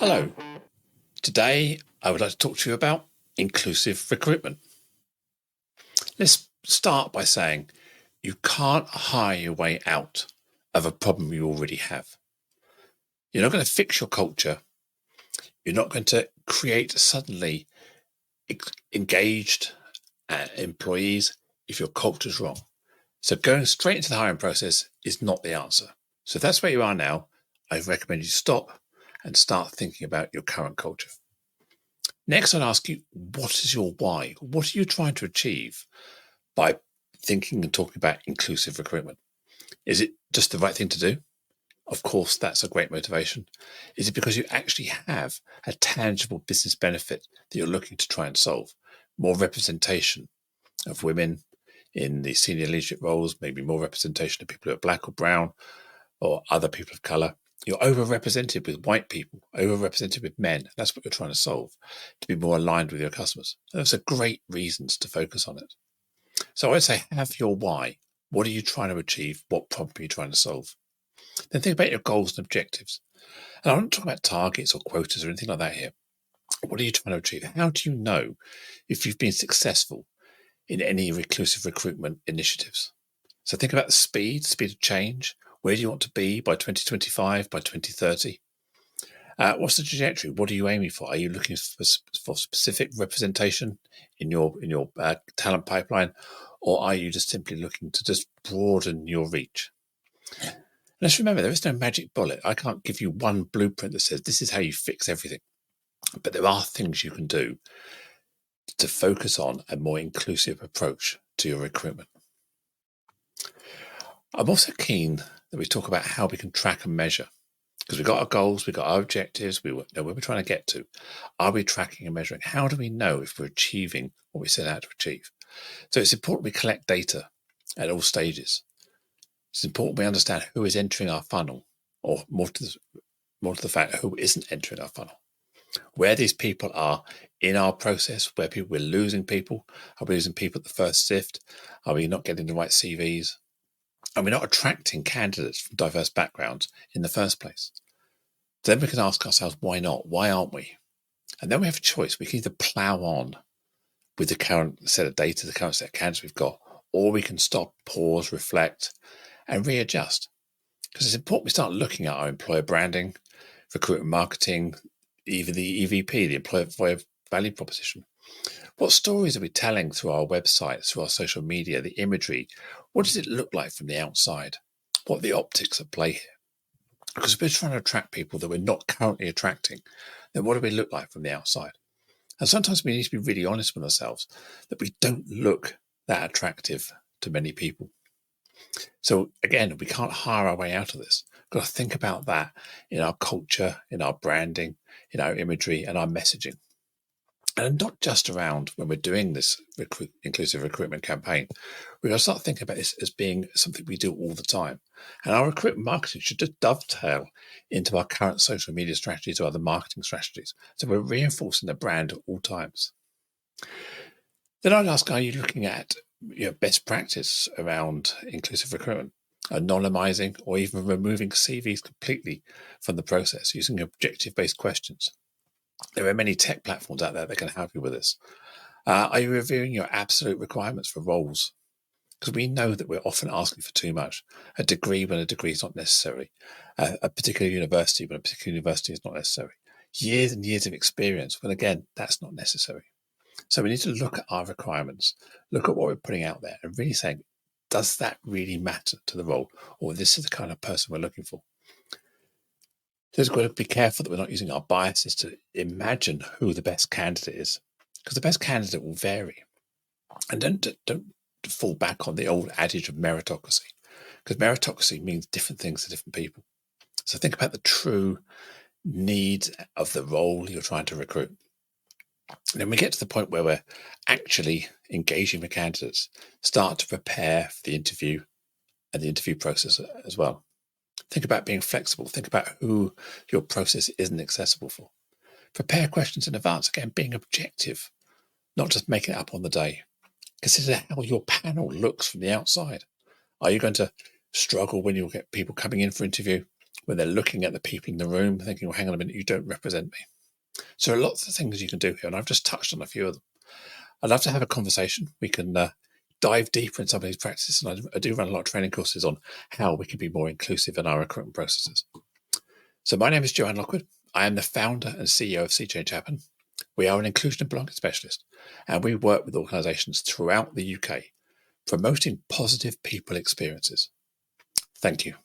Hello. Today, I would like to talk to you about inclusive recruitment. Let's start by saying you can't hire your way out of a problem you already have. You're not going to fix your culture. You're not going to create suddenly engaged employees if your culture is wrong. So going straight into the hiring process is not the answer. So if that's where you are now, I recommend you stop and start thinking about your current culture. Next, I'd ask you, what is your why? What are you trying to achieve by thinking and talking about inclusive recruitment? Is it just the right thing to do? Of course, that's a great motivation. Is it because you actually have a tangible business benefit that you're looking to try and solve? More representation of women in the senior leadership roles, maybe more representation of people who are black or brown or other people of colour. You're overrepresented with white people, overrepresented with men. That's what you're trying to solve, to be more aligned with your customers. Those are great reasons to focus on it. So I would say have your why. What are you trying to achieve? What problem are you trying to solve? Then think about your goals and objectives. And I'm not talking about targets or quotas or anything like that here. What are you trying to achieve? How do you know if you've been successful in any inclusive recruitment initiatives? So think about the speed of change. Where do you want to be by 2025, by 2030? What's the trajectory? What are you aiming for? Are you looking for specific representation in your talent pipeline, or are you just simply looking to just broaden your reach? Let's remember, there is no magic bullet. I can't give you one blueprint that says this is how you fix everything. But there are things you can do to focus on a more inclusive approach to your recruitment. I'm also keen that we talk about how we can track and measure, because we've got our goals, we've got our objectives, we know where we're trying to get to. Are we tracking and measuring? How do we know if we're achieving what we set out to achieve? So it's important we collect data at all stages. It's important we understand who is entering our funnel, or more to the fact, who isn't entering our funnel. Where these people are in our process, where we're losing people. Are we losing people at the first sift? Are we not getting the right CVs? And we're not attracting candidates from diverse backgrounds in the first place. Then we can ask ourselves, why not? Why aren't we? And then we have a choice. We can either plough on with the current set of data, the current set of candidates we've got, or we can stop, pause, reflect, and readjust. Because it's important we start looking at our employer branding, recruitment marketing, even the EVP, the employer value proposition. What stories are we telling through our websites, through our social media, the imagery? What does it look like from the outside? What are the optics at play here? Because if we're trying to attract people that we're not currently attracting, then what do we look like from the outside? And sometimes we need to be really honest with ourselves that we don't look that attractive to many people. So again, we can't hire our way out of this. We've got to think about that in our culture, in our branding, in our imagery and our messaging. And not just around when we're doing this inclusive recruitment campaign. We've got to start thinking about this as being something we do all the time. And our recruitment marketing should just dovetail into our current social media strategies or other marketing strategies. So we're reinforcing the brand at all times. Then I'd ask, are you looking at best practice around inclusive recruitment, anonymizing or even removing CVs completely from the process using objective-based questions? There are many tech platforms out there that can help you with this. Are you reviewing your absolute requirements for roles? Because we know that we're often asking for too much. A degree when a degree is not necessary. A particular university when a particular university is not necessary. Years and years of experience when, again, that's not necessary. So we need to look at our requirements, look at what we're putting out there and really saying, does that really matter to the role? Or this is the kind of person we're looking for? So we've got to be careful that we're not using our biases to imagine who the best candidate is, because the best candidate will vary. And don't fall back on the old adage of meritocracy, because meritocracy means different things to different people. So think about the true needs of the role you're trying to recruit. And then we get to the point where we're actually engaging with candidates, start to prepare for the interview and the interview process as well. Think about being flexible. Think about who your process isn't accessible for. Prepare questions in advance. Again, being objective, not just making it up on the day. Consider how your panel looks from the outside. Are you going to struggle when you get people coming in for interview? when they're looking at the people in the room, thinking, well, hang on a minute, you don't represent me. So there are lots of things you can do here, and I've just touched on a few of them. I'd love to have a conversation. We can dive deeper in some of these practices, and I do run a lot of training courses on how we can be more inclusive in our recruitment processes. So my name is Joanne Lockwood. I am the founder and CEO of See Change Happen. We are an inclusion and belonging specialist, and we work with organisations throughout the UK, promoting positive people experiences. Thank you.